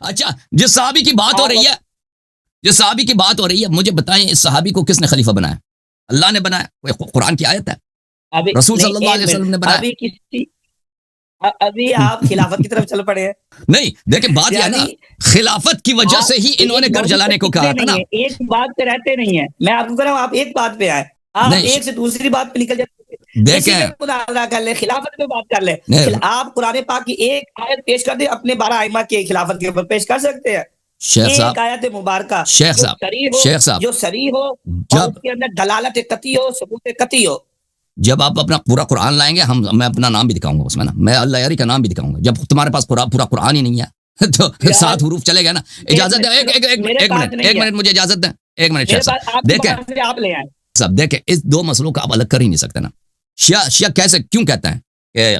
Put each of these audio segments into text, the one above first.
اچھا جس صحابی کی بات ہو رہی ہے، جس صحابی کی بات ہو رہی ہے، مجھے بتائیں اس صحابی کو کس نے خلیفہ بنایا؟ اللہ نے بنایا، کوئی قرآن کی آیت ہے؟ رسول صلی اللہ علیہ وسلم نے بنایا؟ ابھی آپ خلافت کی طرف چل پڑے ہیں. نہیں دیکھیں بات یہ ہے نا، خلافت کی وجہ سے ہی انہوں نے گھر جلانے کو کہا تھا نا. ایک بات پہ رہتے نہیں ہیں، میں آپ کو کہہ رہا ہوں آپ ایک بات پہ آئے، آپ ایک سے دوسری بات پہ نکل جاتے. دیکھیں مناظرہ کر لیں، خلافت پہ بات کر لیں. آپ قرآن پاک کی ایک آیت پیش کر دیں، اپنے 12 ائمہ کے خلافت کے اوپر پیش کر سکتے ہیں. ایک آیت مبارکہ شیخ صاحب جو صریح ہو اور اس کے اندر دلالت قطعی ہو، ثبوت قطعی ہو. جب آپ اپنا پورا قرآن لائیں گے، میں اپنا نام بھی دکھاؤں گا اس میں نا، میں اللہ یاری کا نام بھی دکھاؤں گا. جب تمہارے پاس پورا قرآن ہی نہیں ہے تو 7 حروف چلے گا نا. اجازت دیں ایک منٹ مجھے اجازت دیں، ایک منٹ شیخ صاحب. دیکھیں اس 2 مسئلوں کو آپ الگ کر ہی نہیں سکتے نا. شیعہ کیسے کیوں کہتے ہیں کہ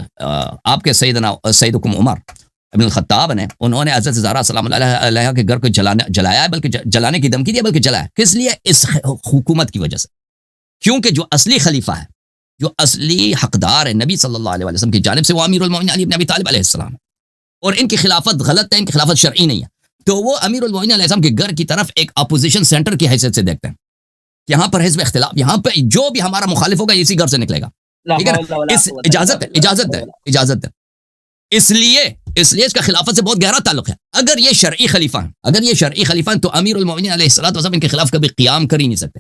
آپ کے سیدکم عمر ابن الخطاب نے، انہوں نے حضرت زہرا سلام اللہ علیہ کے گھر کو جلایا ہے، بلکہ جلانے کی دھمکی دی، بلکہ جلایا کس لیے؟ اس حکومت کی وجہ سے. کیونکہ جو اصلی خلیفہ ہے، جو اصلی حقدار ہے نبی صلی اللہ علیہ وسلم کی جانب سے، وہ امیر المومنین علی بن ابی طالب علیہ السلام، اور ان کی خلافت غلط ہے، ان کی خلافت شرعی نہیں ہے. تو وہ امیر المومنین علیہ السلام کے گھر کی طرف ایک اپوزیشن سینٹر کی حیثیت سے دیکھتے ہیں. یہاں پر حزب اختلاف، یہاں پہ جو بھی ہمارا مخالف ہوگا اسی گھر سے نکلے گا. ٹھیک ہے نا؟ اجازت ہے. اس لیے اس کا خلافت سے بہت گہرا تعلق ہے. اگر یہ شرعی خلیفہ ہیں تو امیر المومنین علیہ السلام ان کے خلاف کبھی قیام کر ہی نہیں سکتے،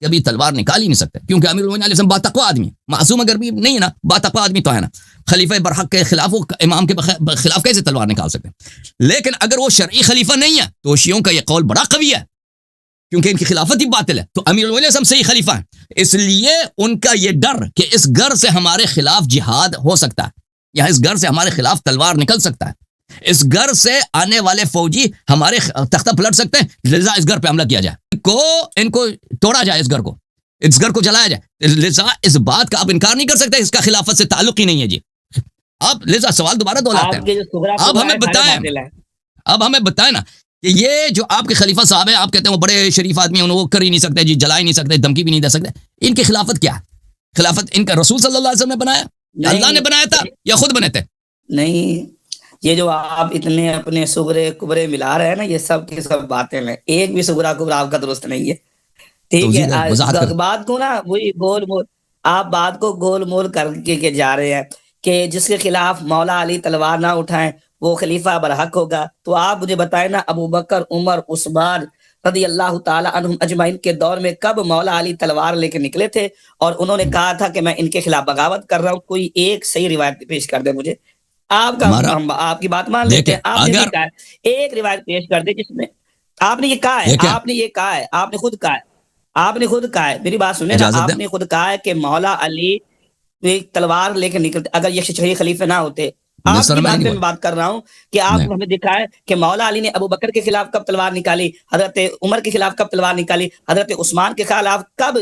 کبھی تلوار نکال ہی نہیں سکتے. کیونکہ امیر المومنین علیہ السلام باتقوا آدمی، معصوم اگر بھی نہیں ہے نا، باتقوا آدمی تو ہے نا. خلیفہ برحق کے خلاف، وہ امام کے خلاف کیسے تلوار نکال سکتے ہیں؟ لیکن اگر وہ شرعی خلیفہ نہیں ہے تو شیعوں کا یہ قول بڑا قوی ہے، کیونکہ ان کی خلافت ہی باطل ہے. تو امیر المومنین ہم صحیح خلیفہ ہیں، اس لیے ان کا یہ ڈر کہ اس گھر سے ہمارے خلاف جہاد ہو سکتا ہے، یا اس گھر سے ہمارے خلاف تلوار نکل سکتا ہے، اس گھر سے آنے والے فوجی ہمارے تختہ پلٹ سکتے ہیں، لذا اس گھر پہ حملہ کیا جائے، ان کو توڑا جائے، اس گھر کو جلایا جائے. لذا اس بات کا آپ انکار نہیں کر سکتے، اس کا خلافت سے تعلق ہی نہیں ہے. جی آپ لذا سوال دوبارہ دہراتے ہیں. اب ہمیں بتائیں نا کہ یہ جو آپ کے خلیفہ صاحب ہیں، آپ کہتے ہیں وہ بڑے شریف آدمی ہیں، وہ کر ہی نہیں سکتے، جی جلا ہی نہیں سکتے، دھمکی بھی نہیں دے سکتے. ان کی خلافت کیا ہے؟ خلافت ان کا رسول صلی اللہ علیہ وسلم نے بنایا، اللہ نے بنایا تھا، یا خود بنے تھے؟ نہیں، یہ جو آپ اتنے اپنے صغرے کبرے ملا رہے ہیں نا، یہ سب کی سب باتیں ہیں، ایک بھی صغرا کبرا آپ کا درست نہیں ہے. ٹھیک ہے، بات کو نا وہی گول مول، آپ بات کو گول مول کر کے جا رہے ہیں کہ جس کے خلاف مولا علی تلوار نہ اٹھائیں وہ خلیفہ برحق ہوگا. تو آپ مجھے بتائیں نا، ابو بکر، عمر، عثمان رضی اللہ تعالی عنہم اجمعین کے دور میں کب مولا علی تلوار لے کے نکلے تھے اور انہوں نے کہا تھا کہ میں ان کے خلاف بغاوت کر رہا ہوں؟ کوئی ایک صحیح روایت پیش کر دے مجھے. آپ کی بات مان لیتے ہیں، آپ نے کہا ایک روایت پیش کر دے جس میں آپ نے یہ کہا ہے، آپ نے خود کہا ہے، میری بات سنیں نا، آپ نے خود کہا ہے کہ مولا علی تلوار لے کے نکلتے اگر یہ شرعی خلیفہ نہ ہوتے. آپ کی بات میں بات کر رہا ہوں کہ آپ ہمیں دکھائے کہ مولا علی نے ابو بکر کے خلاف کب تلوار نکالی، حضرت عمر کے خلاف کب تلوار نکالی، حضرت عثمان کے خلاف کب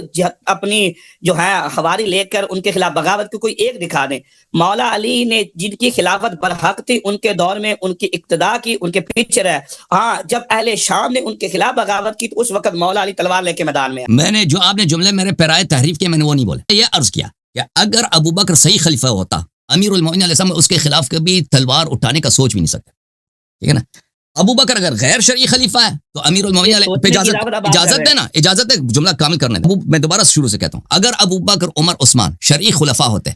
اپنی جو ہے حواری لے کر ان کے خلاف بغاوت کی، کوئی ایک دکھا دیں. مولا علی نے جن کی خلافت برحق تھی ان کے دور میں ان کی اقتدا کی، ان کے پیچھے رہے. ہاں، جب اہل شام نے ان کے خلاف بغاوت کی تو اس وقت مولا علی تلوار لے کے میدان میں. میں نے جو آپ نے جملے میرے پیرائے تحریف کے، میں نے وہ نہیں بولے. یہ عرض کیا کہ اگر ابو بکر صحیح خلیفہ ہوتا، امیر المومنین علیہ السلام اس کے خلاف کبھی تلوار اٹھانے کا سوچ بھی نہیں سکتے. ٹھیک ہے نا؟ ابو بکر اگر غیر شرعی خلیفہ ہے تو امیر المومنین اجازت ہے نا، اجازت ہے جملہ کامل کرنے دیں. میں دوبارہ شروع سے کہتا ہوں، اگر ابو بکر، عمر، عثمان شرعی خلفاء ہوتے،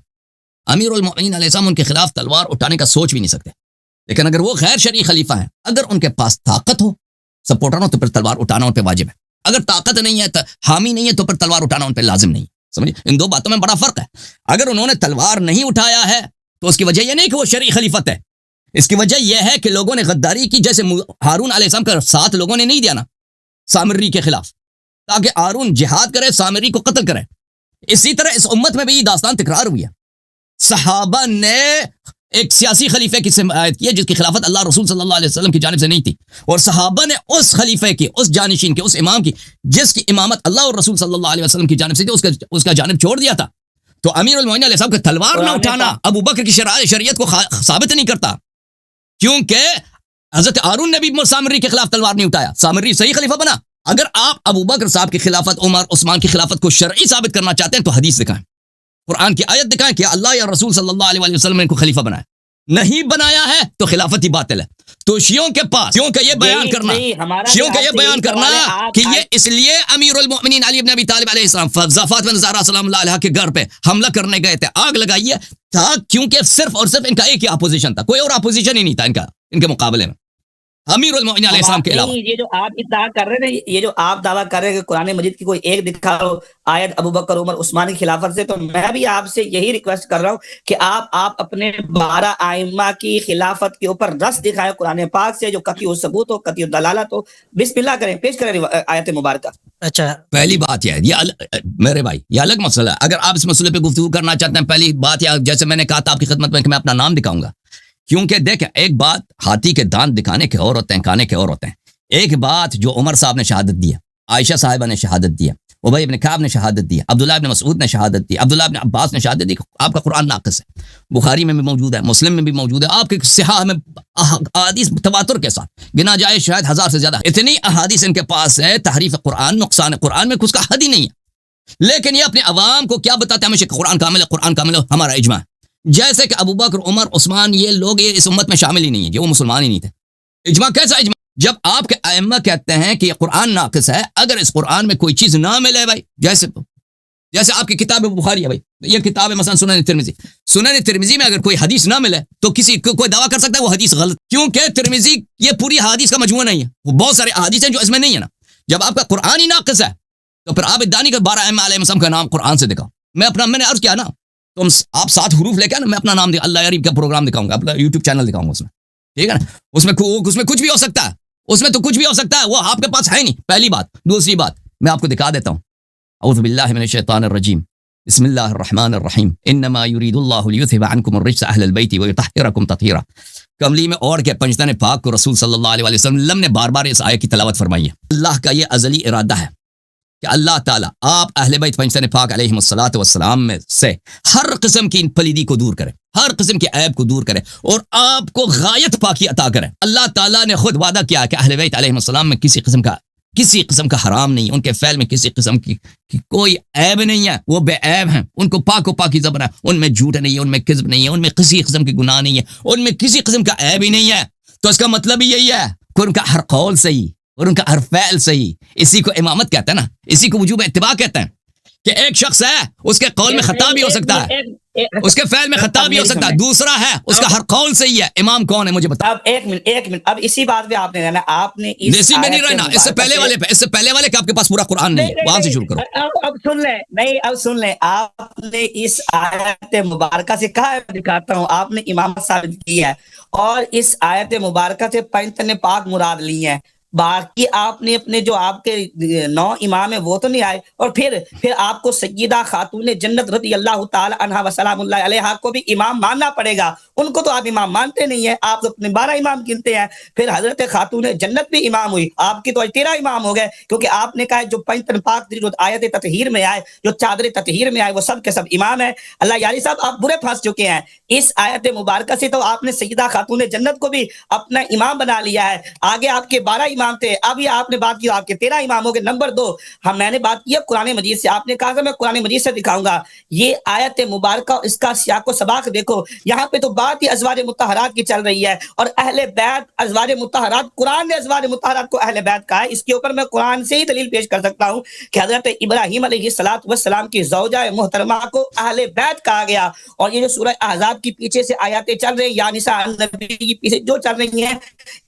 امیر المومنین علیہ السلام ان کے خلاف تلوار اٹھانے کا سوچ بھی نہیں سکتے. لیکن اگر وہ غیر شرعی خلیفہ ہیں، اگر ان کے پاس طاقت ہو، سپورٹر ہو، تو پھر تلوار اٹھانا ان پہ واجب ہے. اگر طاقت نہیں ہے، حامی نہیں ہے، تو پھر تلوار اٹھانا ان پہ لازم نہیں. سمجھے؟ ان دو باتوں میں بڑا فرق ہے. اگر انہوں نے تلوار نہیں اٹھایا ہے تو اس کی وجہ یہ نہیں کہ وہ شرعی خلیفت ہے، اس کی وجہ یہ ہے کہ لوگوں نے غداری کی، جیسے ہارون علیہ السلام کا ساتھ لوگوں نے نہیں دیا نا سامری کے خلاف، تاکہ ہارون جہاد کرے، سامری کو قتل کرے. اسی طرح اس امت میں بھی یہ داستان تکرار ہوئی ہے. صحابہ نے ایک سیاسی خلیفے کی حمایت کی ہے جس کی خلافت اللہ رسول صلی اللہ علیہ وسلم کی جانب سے نہیں تھی، اور صحابہ نے اس خلیفے کی، اس جانشین کی، اس امام کی جس کی امامت اللہ اور رسول صلی اللہ علیہ وسلم کی جانب سے تھی، اس کا جانب چھوڑ دیا تھا. تو امیر المومنین علیہ السلام کا تلوار نہ اٹھانا ابو بکر کی شریعت کو ثابت نہیں کرتا، کیونکہ حضرت ہارون نے بھی سامری کے خلاف تلوار نہیں اٹھایا، سامری صحیح خلیفہ بنا. اگر آپ ابو بکر صاحب کی خلافت، عمر، عثمان کی خلافت کو شرعی ثابت کرنا چاہتے ہیں تو حدیث دکھائیں، قرآن کی آیت دکھائیں کہ اللہ یا رسول صلی اللہ علیہ وسلم نے ان کو خلیفہ بنایا. نہیں بنایا ہے تو خلافت ہی باطل ہے. تو شیعوں کے پاس شیعوں کا یہ بیان کرنا کہ یہ اس لیے امیر المؤمنین علی بن ابی طالب علیہ السلام زفات بن زہرا سلام اللہ علیہ کے گھر پہ حملہ کرنے گئے تھے, آگ لگائیے تھا, کیونکہ صرف اور صرف ان کا ایک ہی اپوزیشن تھا, کوئی اور اپوزیشن ہی نہیں تھا ان کے مقابلے میں امیر المؤمنین علیہ السلام کے علاوہ. یہ جو آپ ادعا کر رہے ہیں, یہ جو آپ دعویٰ کر رہے ہیں کہ قرآن مجید کی کوئی ایک دکھاؤ آیت ابو بکر عمر عثمان کی خلافت سے, تو میں بھی آپ سے یہی ریکویسٹ کر رہا ہوں کہ آپ اپنے 12 ائمہ کی خلافت کے اوپر رس دکھائیں قرآن پاک سے, جو قطعی ثبوت ہو, قطعی دلالت ہو. بسم اللہ کریں, پیش کریں آیت مبارکہ. اچھا, پہلی بات یہ ہے, میرے بھائی یہ الگ مسئلہ ہے. اگر آپ اس مسئلے پہ گفتگو کرنا چاہتے ہیں, پہلی بات یہ, جیسے میں نے کہا تھا آپ کی خدمت میں کہ میں اپنا نام دکھاؤں گا, کیونکہ دیکھیں ایک بات ہاتھی کے دانت دکھانے کے اور ہوتے ہیں, کھانے کے اور ہوتے ہیں. ایک بات جو عمر صاحب نے شہادت دی ہے, عائشہ صاحبہ نے شہادت دی ہے, ابی بن کعب نے شہادت دی ہے, عبداللہ بن مسعود نے شہادت دی, عبداللہ بن عباس نے شہادت دی, آپ کا قرآن ناقص ہے. بخاری میں بھی موجود ہے, مسلم میں بھی موجود ہے, آپ کے صحاح میں احادیث تواتر کے ساتھ گنا جائے شاید 1000 سے زیادہ اتنی احادیث ان کے پاس ہے, تحریف قرآن, نقصان قرآن میں کچھ کا حد ہی نہیں ہے. لیکن یہ اپنے عوام کو کیا بتاتے ہیں, ہمیشہ قرآن کامل ہے, قرآن کامل ہے, ہمارا اجماع ہے. جیسے کہ ابو بکر, عمر, عثمان, یہ لوگ یہ اس امت میں شامل ہی نہیں ہیں, جو وہ مسلمان ہی نہیں تھے. اجماع کیسا اجماع؟ جب آپ کے ائمہ کہتے ہیں کہ یہ قرآن ناقص ہے, اگر اس قرآن میں کوئی چیز نہ ملے بھائی, جیسے آپ کی کتاب بخاری ہے بھائی, یہ کتاب ہے مثلا سنن ترمذی میں اگر کوئی حدیث نہ ملے تو کوئی دعویٰ کر سکتا ہے وہ حدیث غلط, کیونکہ ترمذی یہ پوری حدیث کا مجموعہ نہیں ہے, وہ بہت سارے احادیث ہیں جو اس میں نہیں ہے نا. جب آپ کا قرآن ہی ناقص ہے تو پھر آپ ادعا نہیں کہ 12 ائمہ علیہ السلام کا نام قرآن سے دکھاؤ. میں نے عرض کیا نا, تو آپ 7 حروف لے کے نا, میں اپنا نام اللہ یاری کا پروگرام دکھاؤں گا, اپنا یوٹیوب چینل دکھاؤں گا اس میں, ٹھیک ہے نا. اس میں کچھ بھی ہو سکتا ہے, اس میں تو کچھ بھی ہو سکتا ہے, وہ آپ کے پاس ہے نہیں, پہلی بات. دوسری بات میں آپ کو دکھا دیتا ہوں, اعوذ باللہ من الشیطان الرجیم, بسم اللہ الرحمن الرحیم, انما یرید اللہ لیذھب عنکم الرجس اہل البیت ویطہرکم تطہیرا. کملی میں اور کے پنجتن پاک کو رسول صلی اللہ علیہ وسلم نے بار بار اس آیت کی تلاوت فرمائی ہے. اللہ کا یہ ازلی ارادہ ہے کہ اللہ تعالیٰ آپ اہل بیت پنجتن پاک علیہم الصلاۃ والسلام میں سے ہر قسم کی پلیدی کو دور کرے, ہر قسم کے عیب کو دور کرے, اور آپ کو غایت پاکی عطا کرے. اللہ تعالیٰ نے خود وعدہ کیا کہ اہل بیت علیہم السلام میں کسی قسم کا حرام نہیں, ان کے فعل میں کسی قسم کی کوئی عیب نہیں ہے, وہ بے عیب ہیں, ان کو پاک و پاکیزہ بنا ہے, ان میں جھوٹ نہیں ہے, ان میں کذب نہیں ہے, ان میں کسی قسم کی گناہ نہیں ہے, ان میں کسی قسم کا عیب ہی نہیں ہے. تو اس کا مطلب ہی یہی ہے کہ ان کا ہر قول صحیح اور ان کا ہر فعل صحیح. اسی کو امامت کہتے ہیں نا, اسی کو وجوب اتباع کہتے ہیں, کہ ایک شخص ہے اس کے قول میں خطا بھی ہو سکتا ہے, اس کے فعل میں خطا بھی ہو سکتا ہے, دوسرا ہے اس کا ہر قول صحیح ہے. امام کون ہے مجھے بتا. اب ایک منٹ اب اسی بات پہ آپ نے رہنا, آپ نے اسی میں نہیں رہنا, اس سے پہلے والے کہ آپ کے پاس پورا قرآن نہیں ہے, وہاں سے شروع کرو. اب سن لیں, آپ نے اس آیت مبارکہ سے کہا دکھاتا ہوں, آپ نے امامت ثابت کی ہے, اور اس آیت مبارکہ سے پنجتن پاک مراد لی ہیں. باقی آپ نے اپنے جو آپ کے 9 امام ہیں وہ تو نہیں آئے, اور پھر آپ کو سیدہ خاتون جنت رضی اللہ تعالی عنہا وسلام اللہ علیہا کو بھی امام ماننا پڑے گا. ان کو تو آپ امام مانتے نہیں ہیں, آپ اپنے 12 امام گنتے ہیں. پھر حضرت خاتون جنت بھی امام ہوئی, آپ کی تو 13 امام ہو گئے, کیونکہ آپ نے کہا جو پنجتن پاک جو آیت تطہیر میں آئے, جو چادر تطہیر میں آئے, وہ سب کے سب امام ہیں. اللہ یاری صاحب آپ برے پھنس چکے ہیں. اس آیت مبارکہ سے تو آپ نے سیدہ خاتون جنت کو بھی اپنا امام بنا لیا ہے. آگے آپ کے 12 امام تھے, اب یہ آپ نے بات کی آپ کے 13 امام ہو گئے. نمبر 2, میں نے بات کی قرآن مجید سے, آپ نے کہا کہ میں قرآن مجید سے دکھاؤں گا. یہ آیت مبارکہ اس کا سیاق و سباق دیکھو, یہاں پہ تو بات ہی ازواج مطہرات کی چل رہی ہے, اور اہل بیت ازواج مطہرات, قرآن نے ازواج مطہرات کو اہل بیت کہا ہے. اس کے اوپر میں قرآن سے ہی دلیل پیش کر سکتا ہوں کہ حضرت ابراہیم علیہ السلام کی زوجہ محترمہ کو اہل بیت کہا گیا. اور یہ جو سورہ احزاب کی پیچھے سے آیاتیں چل رہی ہیں, یا نساء النبی کی پیچھے جو چل رہی ہیں,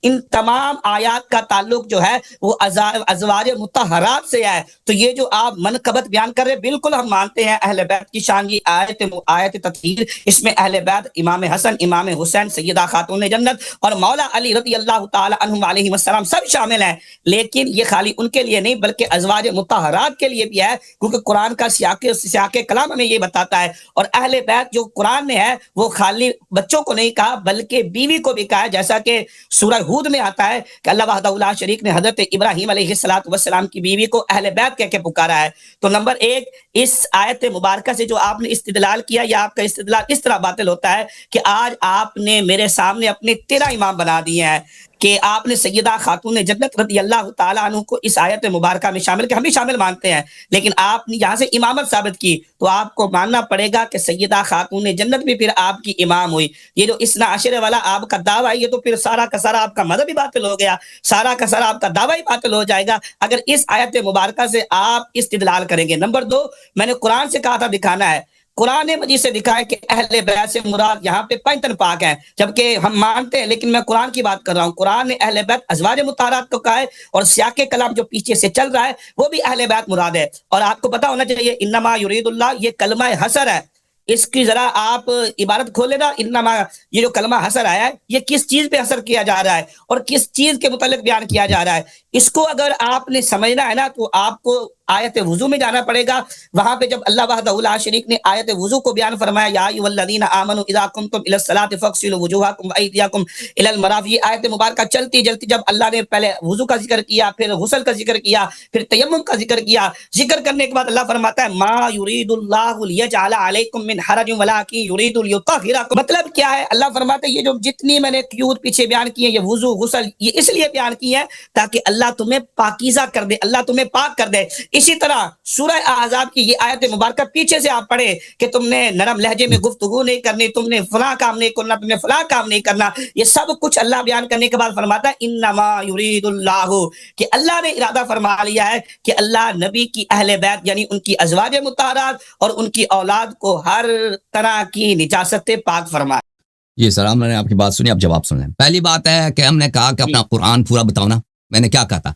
ان تمام آیات کا تعلق جو ہے وہ ازواج مطہرات سے ہے. تو یہ جو آپ منقبت بیان کر رہے, بالکل ہم مانتے ہیں اہل بیت کی شان. یہ آیت تطہیر, اس میں اہل بیت امام حسن, امام حسین, سیدہ خاتون جنت اور مولا علی رضی اللہ تعالی عنہم علیہم السلام سب شامل ہیں. لیکن یہ خالی ان کے لیے نہیں بلکہ ازواج مطہرات کے لیے بھی ہے, کیونکہ قرآن کا سیاق کلام ہمیں یہ بتاتا ہے. اور اہل بیت جو قرآن میں ہے وہ خالی بچوں کو نہیں کہا بلکہ بیوی کو بھی کہا ہے, جیسا کہ سورہ ہود میں آتا ہے کہ اللہ وحدہ لا شریک نے حضرت ابراہیم علیہ السلام کی بیوی کو اہل بیت کہہ کے پکارا ہے. تو نمبر 1, اس آیت مبارکہ سے جو آپ نے استدلال کیا, یا آپ کا استدلال اس طرح باطل ہوتا ہے کہ آج آپ نے میرے سامنے اپنے 13 امام بنا دیے ہیں. کہ آپ نے سیدہ خاتون جنت رضی اللہ تعالیٰ عنہ کو اس آیت مبارکہ میں شامل کہ ہم بھی شامل مانتے ہیں، لیکن آپ نے یہاں سے امامت ثابت کی تو آپ کو ماننا پڑے گا کہ سیدہ خاتون جنت بھی پھر آپ کی امام ہوئی۔ یہ جو اثنا عشرہ والا آپ کا دعویٰ ہے، یہ تو پھر سارا کا سارا آپ کا مذہب ہی باطل ہو گیا، سارا کا سارا آپ کا دعویٰ ہی باطل ہو جائے گا اگر اس آیت مبارکہ سے آپ استدلال کریں گے۔ نمبر 2، میں نے قرآن سے کہا تھا دکھانا ہے، قرآن مجید سے دکھائے کہ اہل بیت سے مراد یہاں پہ 5 تن پاک ہیں، جبکہ ہم مانتے ہیں لیکن میں قرآن کی بات کر رہا ہوں۔ قرآن نے اہل بیت ازواج مطہرات کو کہا ہے، اور سیاق کلام جو پیچھے سے چل رہا ہے وہ بھی اہل بیت مراد ہے۔ اور آپ کو پتا ہونا چاہیے انما یرید اللہ، یہ کلمہ حصر ہے، اس کی ذرا آپ عبارت کھولے نا، انما یہ جو کلمہ حصر آیا ہے یہ کس چیز پہ حصر کیا جا رہا ہے اور کس چیز کے متعلق بیان کیا جا رہا ہے، اس کو اگر آپ نے سمجھنا ہے نا تو آپ کو آیت وضو میں جانا پڑے گا۔ وہاں پہ جب اللہ وحدہ لا شریک نے آیت وضو کو بیان فرمایا، یا ایھا الذین آمنوا اذا قمتم الی الصلاۃ فاغسلوا وجوہکم وایدیکم الی المرافق، یہ آیت مبارکہ چلتی چلتی جب اللہ نے پہلے وضو کا ذکر کیا، پھر غسل کا ذکر کیا، پھر تیمم کا ذکر کیا، ذکر کرنے کے بعد اللہ فرماتا ہے ما یرید اللہ لیجعل علیکم من حرج ولکن یرید لیطہرکم۔ مطلب کیا ہے؟ اللہ فرماتا ہے یہ جو جتنی میں نے قیود پیچھے بیان کی ہیں، یہ وضو غسل، یہ اس لیے بیان کی ہے تاکہ اللہ تمہیں پاکیزہ کر دے، اللہ تمہیں پاک کر دے۔ اسی طرح سورہ احزاب کی یہ آیت مبارکہ پیچھے سے آپ پڑھے کہ تم نے نرم لہجے میں گفتگو نہیں کرنی، تم نے فلاں کام نہیں کرنا، تم نے فلاں کام نہیں کرنا، یہ سب کچھ اللہ بیان کرنے کے بعد فرماتا ہے انما یرید اللہ، کہ اللہ نے ارادہ فرما لیا ہے کہ اللہ نبی کی اہل بیت یعنی ان کی ازواج مطہرات اور ان کی اولاد کو ہر طرح کی نجاست سے پاک فرمائے۔ یہ سلام، میں نے آپ کی بات سنی، اب جواب سن لیں۔ پہلی بات ہے کہ ہم نے کہا کہ اپنا قرآن پورا بتاؤ نا، میں نے کیا کہا تھا؟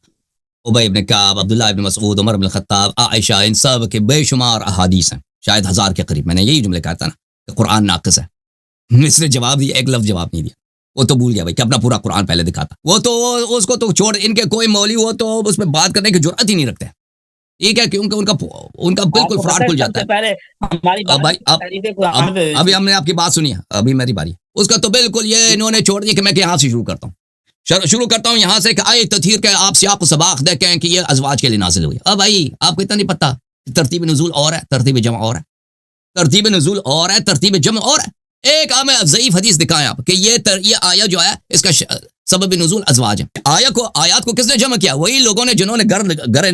ابی ابن کعب، عبداللہ ابن مسعود، عمر بن الخطاب، عائشہ، ان سب کے بے شمار احادیث ہیں، شاید 1000 کے قریب۔ میں نے یہی جملے کہا تھا نا کہ قرآن ناقص ہے، اس نے جواب دیا، ایک لفظ جواب نہیں دیا، وہ تو بھول گیا بھائی کہ اپنا پورا قرآن پہلے دکھاتا، وہ تو اس کو تو چھوڑ، ان کے کوئی مولوی ہو تو اس میں بات کرنے کی جرأت ہی نہیں رکھتے، ٹھیک ہے، کیونکہ ان کا بالکل فراڈ کھل جاتا ہے۔ ابھی ہم نے آپ کی بات سنی ہے، ابھی میری باری، اس کا تو بالکل یہ انہوں نے چھوڑ دیا کہ میں یہاں سے شروع کرتا ہوں، شروع کرتا ہوں یہاں سے کہ آئے تطہیر کے آپ سیاق و سباق دیکھیں کہ یہ ازواج کے لیے نازل ہوئی۔ اب بھائی آپ کو اتنا نہیں پتا، ترتیب نزول اور ہے، ترتیب جمع اور ہے، ترتیب نزول اور ہے، ترتیب جمع اور ہے۔ ایک ہمیں ضعیف حدیث دکھائیں آپ کہ یہ آیا جو ہے اس کا سبب نزول ازواج ہے۔ آیات کو کس نے جمع کیا؟ وہی لوگوں نے جنہوں نے گھر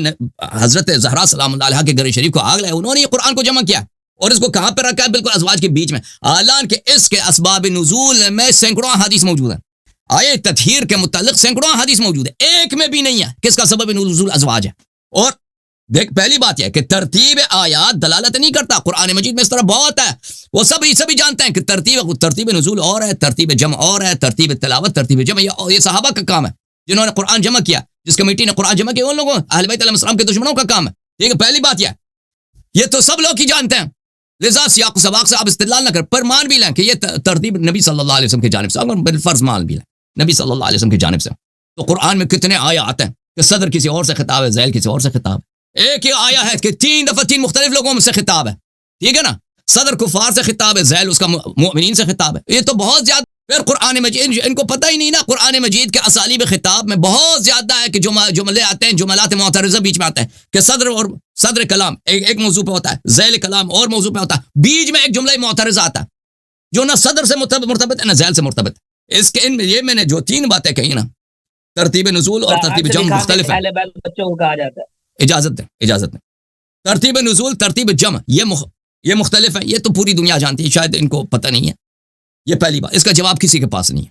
حضرت زہرا سلام اللہ علیہا کے گھر شریف کو آگ لگایا، انہوں نے یہ قرآن کو جمع کیا اور اس کو کہاں پہ رکھا ہے؟ بالکل ازواج کے بیچ میں، حالانکہ اس کے اسباب نزول میں سینکڑوں حدیث موجود ہیں، آیے تطہیر کے متعلق سینکڑوں حدیث موجود ہے، ایک میں بھی نہیں ہے کس کا سبب نزول ازواج ہے۔ اور دیکھ پہلی بات یہ ہے کہ ترتیب آیات دلالت نہیں کرتا، قرآن مجید میں اس طرح بہت ہے، وہ سبھی جانتے ہیں کہ ترتیب نزول اور ہے، ترتیب جمع اور ہے، ترتیب تلاوت، ترتیب جمع، یہ صحابہ کا کام ہے جنہوں نے قرآن جمع کیا، جس کمیٹی نے قرآن جمع کیا ان لوگوں اہل بیت علیہ السلام کے دشمنوں کا کام ہے، ٹھیک ہے۔ پہلی بات یہ تو سب لوگ ہی جانتے ہیں، لذا سیاق و سباق سے آپ استدلال نہ کر، پر مان بھی لیں کہ یہ ترتیب نبی صلی اللہ علیہ وسلم کی جانب سے، اور بالفرض مان بھی لیں نبی صلی اللہ علیہ وسلم کی جانب سے، تو قرآن میں کتنے آیات ہیں کہ صدر کسی اور سے خطاب ہے، ذیل کسی اور سے خطاب ہے، ایک ہی آیا ہے کہ 3 دفعہ 3 مختلف لوگوں میں سے خطاب ہے، ٹھیک ہے نا، صدر کفار سے خطاب ہے، ذیل اس کا مؤمنین سے خطاب ہے، یہ تو بہت زیادہ۔ پھر قرآن مجید ان کو پتہ ہی نہیں نا، قرآن مجید کے اسالیب خطاب میں بہت زیادہ ہے کہ جملے آتے ہیں، جملات معترضہ بیچ میں آتے ہیں کہ صدر کلام ایک موضوع پہ ہوتا ہے، ذیل کلام اور موضوع پہ ہوتا ہے، بیچ میں ایک جملہ معترضہ آتا ہے جو نہ صدر سے مرتبط ہے نہ ذیل سے مرتبط ہے۔ اس کے یہ میں نے جو 3 باتیں کہی نا، ترتیب نزول اور ترتیب جمع مختلف ہے، بچوں کو کہا جاتا ہے، اجازت دیں، ترتیب نزول ترتیب جمع یہ مختلف ہے، یہ تو پوری دنیا جانتی ہے، شاید ان کو پتہ نہیں ہے، یہ پہلی بات، اس کا جواب کسی کے پاس نہیں ہے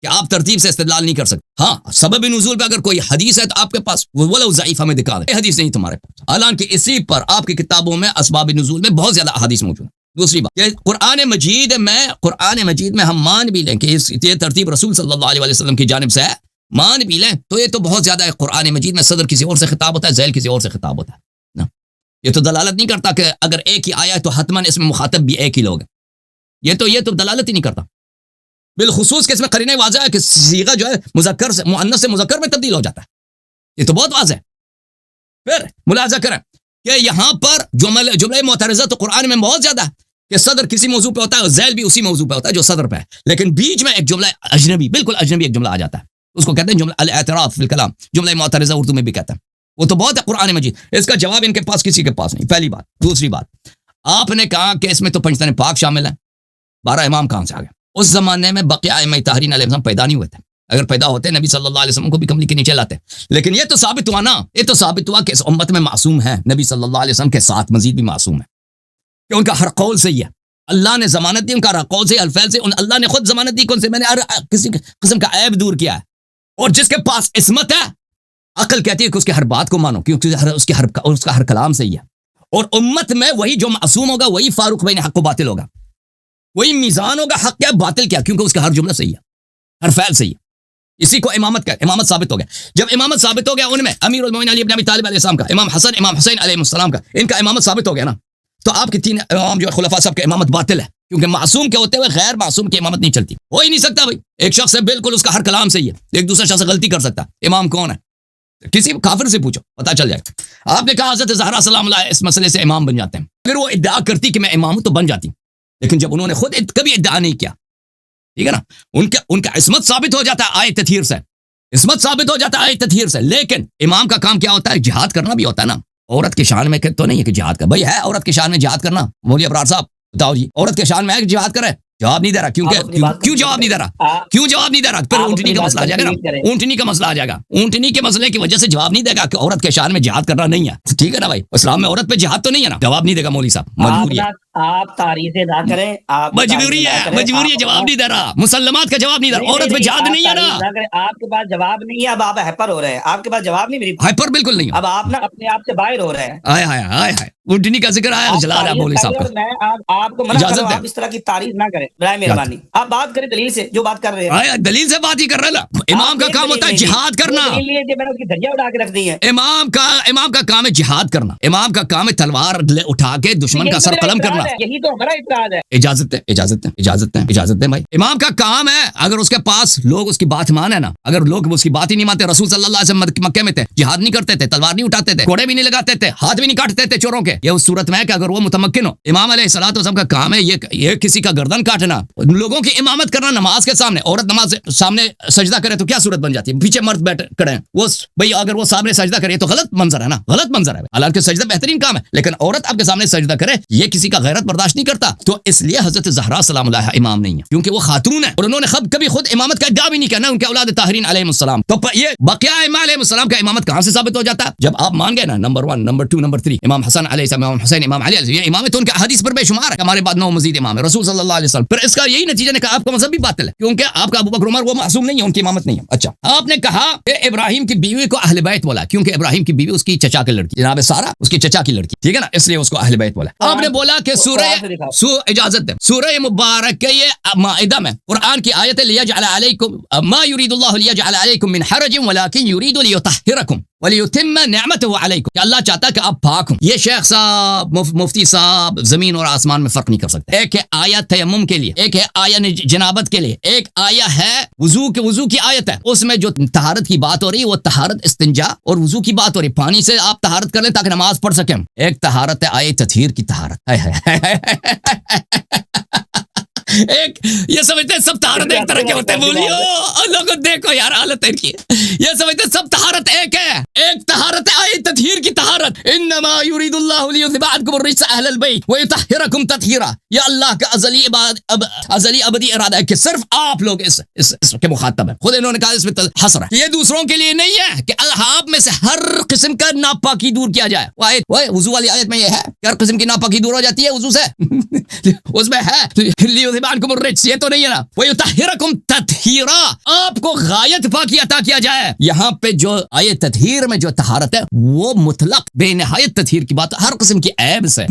کہ آپ ترتیب سے استدلال نہیں کر سکتے۔ ہاں سبب نزول پہ اگر کوئی حدیث ہے تو آپ کے پاس وہ ضعیف ہمیں دکھا دیں، حدیث نہیں تمہارے پاس، حالانکہ اسی پر آپ کی کتابوں میں اسباب نزول میں بہت زیادہ احادیث موجود ہیں۔ دوسری بات کہ قرآن مجید میں ہم مان بھی لیں کہ یہ ترتیب رسول صلی اللہ علیہ وسلم کی جانب سے ہے، مان بھی لیں تو یہ تو بہت زیادہ ہے، قرآن مجید میں صدر کسی اور سے خطاب ہوتا ہے، ذیل کسی اور سے خطاب ہوتا ہے نا، یہ تو دلالت نہیں کرتا کہ اگر ایک ہی آیا ہے تو حتماً اس میں مخاطب بھی ایک ہی لوگ ہیں، یہ تو دلالت ہی نہیں کرتا، بالخصوص کہ اس میں قرینہ واضح ہے کہ صیغہ جو ہے مذکر سے مؤنث سے مذکر میں تبدیل ہو جاتا ہے، یہ تو بہت واضح ہے۔ پھر ملاحظہ کریں کہ یہاں پر جملہ معترضہ تو قرآن میں بہت زیادہ ہے کہ صدر کسی موضوع پہ ہوتا ہے اور ذیل بھی اسی موضوع پہ ہوتا ہے جو صدر پہ ہے، لیکن بیچ میں ایک جملہ اجنبی، بالکل اجنبی ایک جملہ آ جاتا ہے، اس کو کہتے ہیں جملہ الاعتراف فی الکلام، جملہ معترضہ اردو میں بھی کہتے ہیں، وہ تو بہت ہے قرآن مجید، اس کا جواب ان کے پاس کسی کے پاس نہیں، پہلی بات۔ دوسری بات، آپ نے کہا کہ اس میں تو پنجتن پاک شامل ہیں، 12 امام کہاں سے آ گئے؟ اس زمانے میں بقیہ ائمہ طاہرین علیہ السلام پیدا نہیں ہوئے تھے، اگر پیدا ہوتے نبی صلی اللہ علیہ وسلم کو بھی کملی کے نیچے لاتے. لیکن یہ تو ثابت ہوا نا, یہ تو ثابت ہوا کہ اس امت میں معصوم ہے نبی صلی اللہ علیہ وسلم کے ساتھ مزید بھی معصوم ہے, کہ ان کا ہر قول صحیح ہے. اللہ نے ضمانت دی ان کا ہر قول سے, الفعل سے, اللہ نے خود ضمانت دی کون سے, میں نے کسی قسم کا عیب دور کیا ہے. اور جس کے پاس عصمت ہے, عقل کہتی ہے کہ اس کی ہر بات کو مانو, کیونکہ اس کا ہر کلام صحیح ہے. اور امت میں وہی جو معصوم ہوگا وہی فاروق بین حق و باطل ہوگا, وہی میزان ہوگا حق کیا باطل کیا, کیونکہ اس کا ہر جملہ صحیح ہے, ہر فعل صحیح ہے. اسی کو امامت ثابت ہو گیا. جب امامت ثابت ہو گیا ان میں امیر المومنین علی بن ابی طالب علیہ السلام کا, امام حسن امام حسین علیہ السلام کا, ان کا امامت ثابت ہو گیا نا, تو آپ کی تین امام جو خلفاء سب کے امامت باطل ہے, کیونکہ معصوم کے ہوتے ہوئے غیر معصوم کی امامت نہیں چلتی, ہو ہی نہیں سکتا بھائی. ایک شخص ہے بالکل اس کا ہر کلام صحیح ہے, ایک دوسرا شخص غلطی کر سکتا, امام کون ہے کسی کافر سے پوچھو پتہ چل جائے گا. آپ نے کہا حضرت زہرا سلام اللہ اس مسئلے سے امام بن جاتے ہیں. اگر وہ ادعا کرتی کہ میں امام ہوں تو بن جاتی, لیکن جب انہوں نے خود کبھی ادعا نہیں کیا, ٹھیک ہے نا, ان کا عصمت ثابت ہو جاتا ہے آیت تطہیر سے, عصمت ثابت ہو جاتا ہے آیت تطہیر سے. لیکن امام کا کام کیا ہوتا ہے, جہاد کرنا بھی ہوتا ہے نا. عورت کے شان میں تو نہیں ہے کہ جہاد کر, بھائی ہے عورت کے شان میں جہاد کرنا, مولوی ابرار صاحب بتاؤ جی, عورت کے شان میں ہے کہ جہاد کرے, جواب نہیں دے رہا. کیوں جواب نہیں دے رہا, کیوں جواب نہیں دے رہا؟ پھر اونٹنی کا مسئلہ آ جائے گا نا, اونٹنی کا مسئلہ آ جائے گا. اونٹنی کے مسئلے کی وجہ سے جواب نہیں دے گا کہ عورت کے شان میں جہاد کرنا نہیں ہے, ٹھیک ہے نا بھائی, اسلام میں عورت پہ جہاد تو نہیں ہے نا, جواب نہیں دے گا مولوی صاحب, مجبوری ہے. آپ تعریف ادا کریں, مجبوری ہے, جواب نہیں دے رہا, مسلمات کا جواب نہیں دے رہا, عورت پہ جہاد نہیں ہے نا. آپ کے پاس جواب نہیں ہے, اب آپ ہائپر ہو رہے ہیں, آپ کے پاس جواب نہیں, میری ہائپر بالکل نہیں, اب آپ نا اپنے آپ سے باہر ہو رہے ہیں. ہائے ہائے ہائے ہائے, اونٹنی کا ذکر آیا, جلا رہا مولوی صاحب کا. میں آپ کو منع کر رہا ہوں, آپ اس طرح کی تعریف نہ کریں برائے مہربانی. آپ بات کریں دلیل سے, جو بات کر رہے ہیں دلیل سے بات ہی کر رہا نا. امام کا کام ہوتا ہے جہاد کرنا, امام کا کام ہے جہاد کرنا, امام کا کام ہے تلوار اٹھا کے دشمن کا سر قلم کرنا. یہی تو ہمارا اعتراض ہے. اجازت ہے بھائی, امام کا کام ہے, اگر اس کے پاس لوگ اس کی بات مانے نا, اگر لوگ اس کی بات ہی نہیں مانتے, رسول صلی اللہ علیہ وسلم مکے میں تھے, جہاد نہیں کرتے تھے, تلوار نہیں اٹھاتے تھے, گھوڑے بھی نہیں لگاتے تھے, ہاتھ بھی نہیں کاٹتے تھے چوروں کے, یہ اس صورت میں ہے کہ اگر وہ متمکن ہو, امام علیہ الصلوۃ والسلام کا کام ہے یہ کسی کا گردن کاٹنا, لوگوں کی امامت کرنا نماز کے سامنے. عورت نماز سامنے سجدہ کرے تو کیا صورت بن جاتی ہے, پیچھے مرد بیٹھ کھڑے ہیں, وہ بھائی اگر وہ سامنے سجدہ کرے تو غلط منظر ہے نا, غلط منظر ہے. حالانکہ سجدہ بہترین کام ہے, لیکن عورت آپ کے سامنے سجدہ کرے, یہ کسی کا غیرت برداشت نہیں کرتا. تو اس لیے حضرت زہرا سلام اللہ امام نہیں ہے, کیونکہ وہ خاتون ہے, اور انہوں نے کبھی خود امامت کا ادعا بھی نہیں کیا, نہ ان کے اولاد طاہرین علیہ السلام. تو یہ بقیہ ائمہ علیہ السلام کا امامت کہاں سے ثابت ہو جاتا ہے, جب آپ مان گئے نا نمبر 1, نمبر 2, نمبر 3, امام حسن علیہ السلام, امام حسین, امام علی علیہ, یہ امامت ان کے حدیث پر بے شمار ہے. ہمارے بعد 9 مزید امام ہے رسول صلی اللہ علیہ وسلم. پھر اس کا یہی نتیجہ نکلا آپ کا مذہب بھی باطل ہے, کیونکہ آپ کا ابوبکر عمر وہ معصوم نہیں ہے, ان کی امامت نہیں ہے. اچھا, آپ نے کہا کہ ابراہیم کی بیوی کو اہل بیت بولا, کیونکہ ابراہیم کی بیوی اس کی چچا کی لڑکی, جناب سارہ اس کی چچا کی لڑکی, ٹھیک ہے نا, اس لیے اس کو اہل بیت بولا. آپ نے بولا کہ اجازت ہے, سورہ مبارک یہ مائدہ میں قرآن کی آیت ہے, لیجعل علیکم ما یرید اللہ لیجعل علیکم من حرج ولکن یرید لیطہرکم ولیتم نعمته علیکم, کہ اللہ چاہتا ہے کہ آپ پاک ہوں. یہ شیخ صاحب, مفتی صاحب زمین اور آسمان میں فرق نہیں کر سکتے. ایک ہے آیا تیمم کے لیے, ایک ہے آیا جنابت کے لیے, ایک آیا ہے وضو کی آیت ہے, اس میں جو طہارت کی بات ہو رہی ہے وہ طہارت استنجا اور وضو کی بات ہو رہی ہے, پانی سے آپ طہارت کر لیں تاکہ نماز پڑھ سکیں. ایک طہارت ہے آیت تطہیر کی طہارت. ایک یہ سمجھتے ہیں سب طہارت ایک طرح کے ہوتے ہیں, بولیو لوگوں دیکھو یار حالت ان کی, یہ سمجھتے ہیں سب طہارت ایک ہے. ایک طہارت ہے آیت تطہیر کی طہارت, انما یرید اللہ لیذھب عنکم الرجس اہل البیت ویطہرکم تطہیرا. یہ اللہ کا ازلی ابدی ارادہ ہے کہ صرف آپ لوگ اس کے مخاطب ہیں. خود انہوں نے کہا اس میں حسر ہے, یہ دوسروں کے لیے نہیں ہے کہ آپ میں سے ہر قسم کا ناپاکی دور کیا جائے. وضو والی آیت میں یہ ہے کہ ہر قسم کی ناپاکی دور ہو جاتی ہے وضو سے, اس میں ہے یہ تو نہیں ہے نا, وَيُطَهِّرَكُمْ تَطْهِيرًا, آپ کو غایت پاکی عطا کیا جائے. یہاں پہ جو آیت تطہیر میں جو طہارت ہے وہ مطلق بے نہایت تطہیر کی بات, ہر قسم کی عیب سے.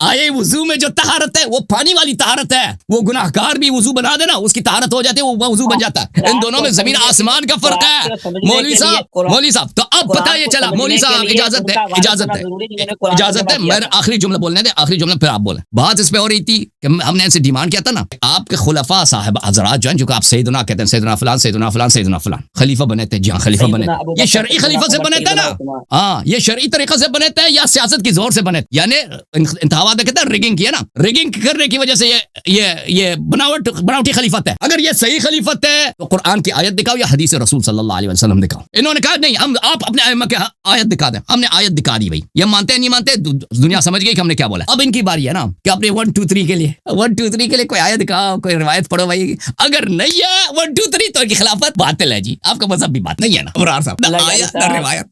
آیے وضو میں جو طہارت ہے وہ پانی والی طہارت ہے, وہ گناہگار بھی وضو بنا دینا اس کی طہارت ہو جاتی ہے, وہ وضو بن جاتا ہے. ان دونوں میں زمین آسمان کا فرق ہے. مولوی صاحب تو اب پتہ یہ چلا, مولوی صاحب اجازت ہے میں آخری جملہ بولنے دیں, آخری جملہ پھر آپ بولیں. بات اس پہ ہو رہی تھی کہ ہم نے ان سے ڈیمانڈ کیا تھا نا, آپ کے خلفاء صاحب حضرات جو ہیں, جو کہ آپ سیدنا کہتے ہیں, سیدنا فلان خلیفہ بنے تھے. جی ہاں خلیفہ بنے تھے, یہ شرعی خلیفہ سے بنے تھے نا, ہاں یہ شرعی طریقے سے بنے تھے یا سیاست کی زور سے بنے تھے؟ یعنی انتخابات کہتے ہیں ریگنگ کیا نا، ریگنگ کرنے کی وجہ سے یہ بناوٹی خلیفت ہے۔ اگر یہ صحیح خلیفت ہے تو قرآن کی آیت دکھاؤ یا حدیث رسول صلی اللہ علیہ وسلم دکھاؤ۔ انہوں نے کہا نہیں، آپ اپنے ائمہ کی آیت دکھا دیں۔ ہم نے آیت دکھا دی بھائی، یہ مانتے ہیں نہیں مانتے، دنیا سمجھ گئی کہ ہم نے کیا بولا۔ اب ان کی باری ہے نا کہ اپنے 1 2 3 کے لیے 1 2 3 کے لیے کوئی آیت دکھاؤ، کوئی روایت پڑھو بھائی۔ اگر نہیں ہے 1 2 3 تو ان کی خلافت باطل ہے جی، آپ کا مذہب بھی بات نہیں ہے نا ابرار صاحب، نہ آیت نہ روایت۔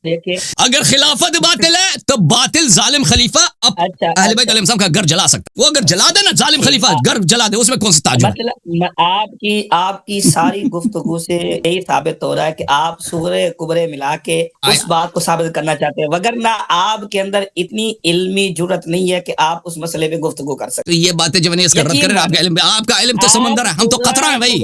اگر خلافت باطل ہے تو باطل ظالم خلیفہ اہل بیت علیہ السلام کا گھر جلا سکتا، وہ اگر جلا دے نا ظالم خلیفہ گھر جلا دے، اس میں کون سی تعجب ہے؟ مطلب آپ کی ساری گفتگو سے یہی ثابت ہو رہا ہے کہ آپ صغرے کبرے ملا کے اس بات کو ثابت کرنا چاہتے ہیں، وگرنہ آپ کے اندر اتنی علمی جرت نہیں ہے کہ آپ اس مسئلے پہ گفتگو کر سکتے۔ تو یہ باتیں جب اس کا رد کریں، آپ کا علم تو سمندر ہے، ہم تو قطرہ ہیں بھائی،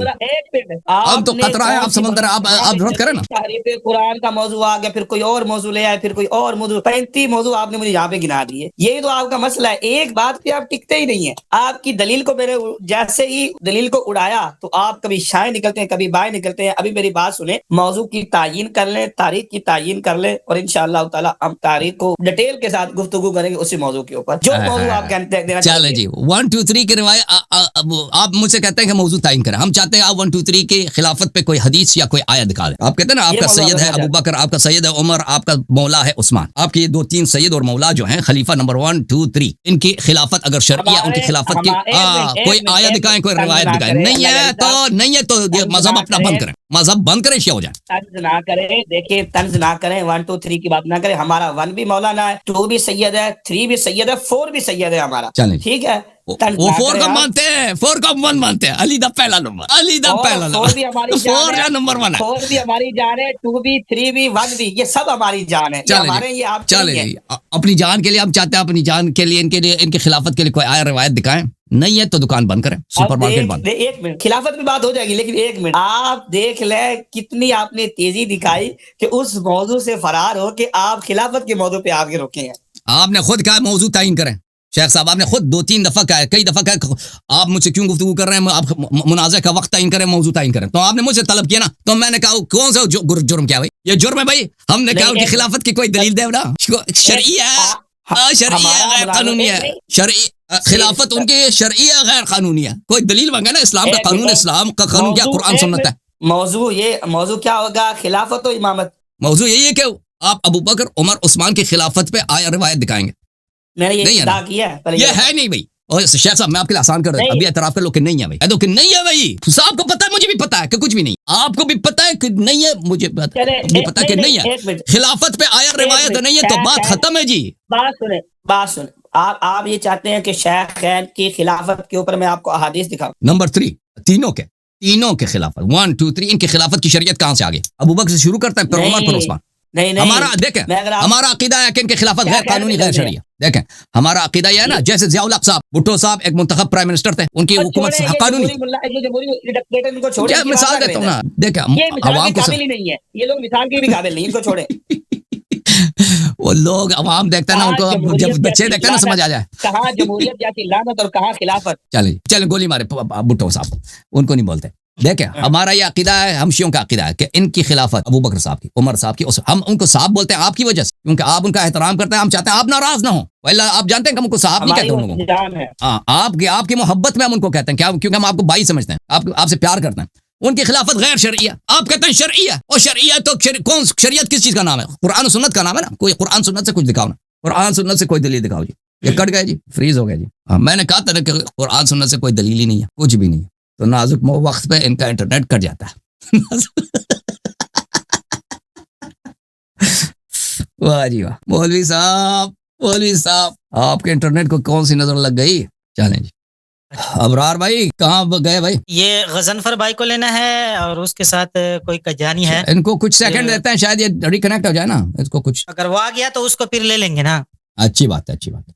ہم تو قطرہ ہیں، آپ سمندر ہیں، آپ رد کریں نا۔ تعریف قرآن کا موضوع آ گیا، پھر کوئی اور موضوع لے آئے، پھر کوئی اور موضوع، 35 موضوع آپ نے مجھے یہاں پہ گنا دیے۔ یہی تو آپ کا مسئلہ ہے، ایک بات پہ آپ ٹکتے ہی نہیں ہیں۔ آپ کی دلیل کو میرے جیسے ہی دلیل کو اڑایا تو آپ کبھی شائیں نکلتے ہیں، کبھی بائیں نکلتے ہیں۔ ابھی میری بات سنیں، موضوع کی تعین کر لیں، تاریخ کی تعین کر لیں، اور انشاءاللہ تعالی ہم تاریخ کو ڈیٹیل کے ساتھ گفتگو کریں گے اسی موضوع کے اوپر، جو موضوع آپ کہتے ہیں۔ چلے جی 1 2 3 کی روایت آپ مجھ سے کہتے ہیں کہ موضوع تعین کریں، ہم چاہتے ہیں آپ 1 2 3 کی خلافت پہ کوئی حدیث یا کوئی آیت دکھا دیں۔ آپ کہتے ہیں نا آپ کا سید ہے ابو بکر، آپ کا سید ہے عمر، آپ کا مولا ہے عثمان، آپ کے یہ 2 3 سید اور مولا جو ہیں خلیفہ نمبر 1 2 3، ان کی خلافت اگر شرعیہ، ان کی خلافت کی کوئی آیت دکھائیں، کوئی روایت دکھائیں۔ نہیں ہے تو یہ مذہب اپنا بند کریں، مذہب بند کریں، شیعہ ہو جائیں۔ طنز نہ کریں، دیکھیں طنز نہ کریں، 1 2 3 کی بات نہ کریں۔ ہمارا 1 بھی مولانا ہے، 2 بھی سید ہے، 3 بھی سید ہے، 4 بھی سید ہے ہمارا، ٹھیک ہے۔ وہ 4 کا مانتے ہیں، 4 کا 1 مانتے ہیں، علی دا پہلا نمبر، علی دا پہلا نمبر، 4 کا نمبر 1 ہے، 4 بھی ہماری جان ہے، 2 بھی 3 بھی 1 بھی، یہ سب ہماری جان ہے، یہ ہمارے، یہ آپ چلے جی اپنی جان کے لیے ہم چاہتے ہیں، اپنی جان کے لیے ان کی خلافت کے لیے کوئی آیا روایت دکھائیں، نہیں ہے تو دکان بند کریں، سپر مارکیٹ بند۔ ایک منٹ، خلافت میں بات ہو جائے گی، لیکن ایک منٹ آپ دیکھ لیں کتنی آپ نے تیزی دکھائی کہ اس موضوع سے فرار ہو کہ آپ خلافت کے موضوع پہ آپ کے رکے ہیں۔ آپ نے خود کہا موضوع تعین کریں، شیخ صاحب آپ نے خود 2 3 دفعہ کہا ہے، کئی دفعہ کہا آپ مجھ سے کیوں گفتگو کر رہے ہیں، آپ منازع کا وقت تعین کریں، موضوع تعین کریں، تو آپ نے مجھ سے طلب کیا نا، تو میں نے کہا کون سا جرم کیا بھائی، یہ جرم ہے بھائی، ہم نے کہا ان کی خلافت کی کوئی دلیل دے نا، شرعی ہے، شرعی ہے، غیر قانونی ہے، شرعی خلافت ان کی شرعی ہے، غیر قانونی ہے، کوئی دلیل مانگے نا، اسلام کا قانون، اسلام کا قانون کیا قرآن سنت ہے۔ موضوع کیا ہوگا، خلافت و امامت۔ موضوع یہی ہے کہ آپ ابو بکر عمر عثمان کی خلافت پہ آیا روایت دکھائیں گے، میں نے یہ ادا کیا ہے، یہ ہے نہیں بھائی، اور شیخ صاحب میں آپ کے لیے آسان کر رہا ہوں، ابھی اعتراف کر لو کہ نہیں ہے بھائی، کہ نہیں ہے بھائی، صاحب کو پتا ہے، مجھے بھی پتا ہے کہ کچھ بھی نہیں، آپ کو بھی پتا ہے کہ نہیں ہے، مجھے بھی پتا ہے کہ نہیں ہے، خلافت پہ آیا روایت نہیں ہے تو بات ختم ہے جی۔ بات سنیں، آپ یہ چاہتے ہیں کہ شیخین کی خلافت کے اوپر میں آپ کو احادیث دکھاؤں؟ نمبر 3 تینوں کے خلافت 1 2 3 ان کی خلافت کی شریعت کہاں سے آگے؟ ابو بکر سے شروع کرتا ہے، پھر عمر، پھر عثمان۔ ہمارا دیکھیں، ہمارا عقیدہ ہے کہ ان کے خلافت غیر قانونی، غیر شرعیہ۔ دیکھیں ہمارا عقیدہ یہ ہے نا، جیسے ضیاء الحق صاحب بھٹو صاحب ایک منتخب پرائم منسٹر تھے، ان کی حکومت قانونی، مثال دیتا ہوں نا، دیکھیں عوام کو یہ لوگ مثال کے بھی قابل نہیں، ان کو چھوڑیں۔ وہ لوگ عوام دیکھتا ہے نا، ان کو جب بچے دیکھتے ہیں نا سمجھ آ جائے کہاں جمہوریت جیسی لعنت اور کہاں خلافت۔ چلیں گولی مارے بھٹو صاحب، ان کو نہیں بولتے۔ دیکھیں ہمارا یہ عقیدہ ہے، ہم شیعوں کا عقیدہ ہے کہ ان کی خلافت ابو بکر صاحب کی، عمر صاحب کی، ہم ان کو صاحب بولتے ہیں آپ کی وجہ سے، کیونکہ آپ ان کا احترام کرتے ہیں، ہم چاہتے ہیں آپ ناراض نہ ہوں، اللہ آپ جانتے ہیں کہ ہم ان کو صاحب نہیں کہتے ان لوگوں کو، آپ کی محبت میں ہم ان کو کہتے ہیں، کیونکہ ہم آپ کو بھائی سمجھتے ہیں، آپ سے پیار کرتے ہیں۔ ان کی خلافت غیر شرعیہ، آپ کہتے ہیں شرعیہ، اور شرعیہ تو کون شریعت کس چیز کا نام ہے؟ قرآن و سنت کا نام ہے نا، کوئی قرآن سنت سے کچھ دکھاؤ نا، قرآن سنت سے کوئی دلیل دکھاؤ جی، یہ کٹ گئے جی، فریز ہو گیا جی۔ میں نے کہا تھا نا کہ قرآن سنت سے کوئی دلیل ہی نہیں ہے، کچھ بھی نہیں ہے، تو نازک وقت پہ ان کا انٹرنیٹ کٹ جاتا ہے۔ واہ جی واہ، مولوی صاحب آپ کے انٹرنیٹ کو کون سی نظر لگ گئی؟ چلیں جی ابرار بھائی کہاں گئے بھائی؟ یہ غضنفر بھائی کو لینا ہے اور اس کے ساتھ کوئی کجانی ہے، ان کو کچھ سیکنڈ دیتے ہیں، شاید یہ ریکنیکٹ ہو جائے نا، اس کو کچھ اگر وہ آ گیا تو اس کو پھر لے لیں گے نا۔ اچھی بات ہے، اچھی بات ہے۔